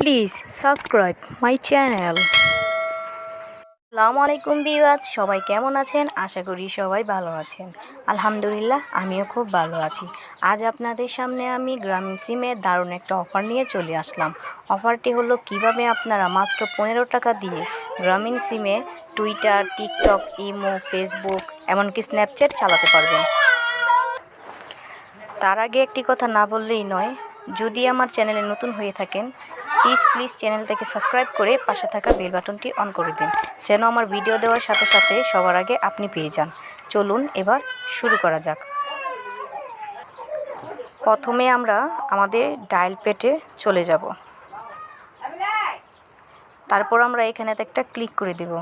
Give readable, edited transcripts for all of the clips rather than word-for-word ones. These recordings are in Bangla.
Please subscribe my channel. আসসালামু আলাইকুম ভিউয়ার্স, সবাই কেমন আছেন? আশা করি সবাই ভালো আছেন। আলহামদুলিল্লাহ, আমিও খুব ভালো আছি। আজ আপনাদের সামনে আমি গ্রামীণ সিমে দারুণ একটা অফার নিয়ে চলে আসলাম। অফারটি হলো কিভাবে আপনারা মাত্র 15 টাকা দিয়ে গ্রামীণ সিমে টুইটার, টিকটক, ইমো, ফেসবুক এমনকি স্ন্যাপচ্যাট চালাতে পারবেন। তার আগে একটি কথা না বললেই নয়, যদি আমার চ্যানেলে নতুন হয়ে থাকেন প্লিজ চ্যানেলটাকে সাবস্ক্রাইব করে পাশে থাকা বেল বাটনটি অন করে দিন, যেন আমার ভিডিও দেওয়ার সাথে সাথে সবার আগে আপনি পেয়ে যান। চলুন এবার শুরু করা যাক। প্রথমে আমরা আমাদের ডায়াল প্যাডে চলে যাব। তারপর আমরা এখানে একটা ক্লিক করে দেব।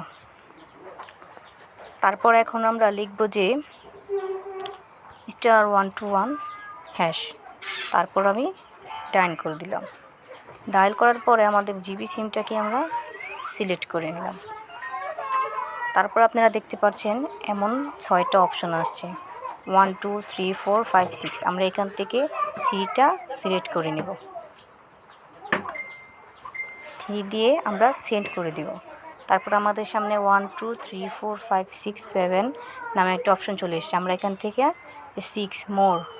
তারপর এখন আমরা লিখব যে *121#। তারপর আমি ডায়াল করে দিলাম। ডায়াল করার পরে আমাদের জিবি সিমটাকে আমরা সিলেক্ট করে নিলাম। তারপর আপনারা দেখতে পাচ্ছেন এমন 6টা অপশন আসছে, 1 2 3 4 5 6। আমরা এখান থেকে 3টা সিলেক্ট করে নেব। 3 দিয়ে আমরা সেন্ড করে দেব। তারপর আমাদের সামনে 1 2 3 4 5 6 7 নামে একটা অপশন চলে এসেছে। আমরা এখান থেকে 6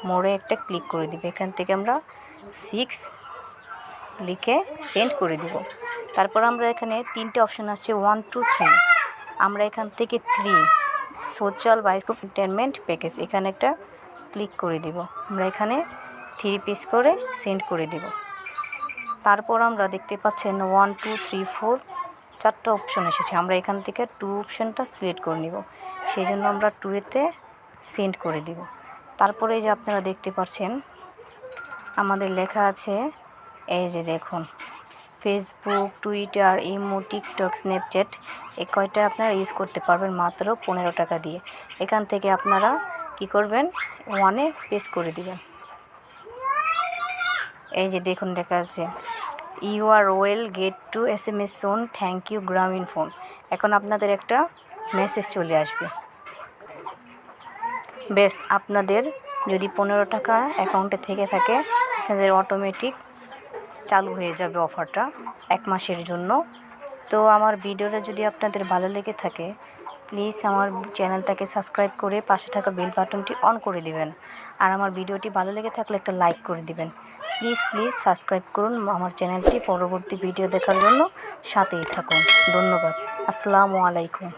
মোরে একটা ক্লিক করে দিব। এখান থেকে আমরা 6 লিখে সেন্ড করে দিব। তারপর আমরা এখানে 3টে অপশন আসছে 1 2 3। আমরা এখান থেকে 3 সোশ্যাল বায়োস্কোপ এন্টারটেনমেন্ট প্যাকেজ এখানে একটা ক্লিক করে দিব। আমরা এখানে 3 পিস করে সেন্ড করে দিব। তারপর আমরা দেখতে পাচ্ছেন 1 2 3 4 4টা অপশন এসেছে। আমরা এখান থেকে 2 অপশনটা সিলেক্ট করে নিব, সেই জন্য আমরা 2-এতে সেন্ড করে দিব। তারপরে এই যে আপনারা দেখতে পাচ্ছেন আমাদের লেখা আছে, এই যে দেখুন, Facebook, Twitter, imo, TikTok, Snapchat এই কয়টা আপনারা ইউজ করতে পারবেন মাত্র 15 টাকা দিয়ে। এখান থেকে আপনারা কি করবেন, 1-এ প্রেস করে দিবেন। এই যে দেখুন লেখা আছে you are will get to SMS soon, thank you Grameenphone. এখন আপনাদের একটা মেসেজ চলে আসবে। বেশ, আপনাদের যদি 15 টাকা অ্যাকাউন্টে থেকে থাকে আপনাদের অটোমেটিক চালু হয়ে যাবে অফারটা 1 মাসের জন্য। তো আমার ভিডিওটা যদি আপনাদের ভালো লেগে থাকে প্লিজ আমার চ্যানেলটাকে সাবস্ক্রাইব করে পাশে থাকা বেল বাটনটি অন করে দিবেন। আর আমার ভিডিওটি ভালো লেগে থাকলে একটা লাইক করে দিবেন। প্লিজ সাবস্ক্রাইব করুন আমার চ্যানেলটি। পরবর্তী ভিডিও দেখার জন্য সাথেই থাকুন। ধন্যবাদ। আসসালামু আলাইকুম।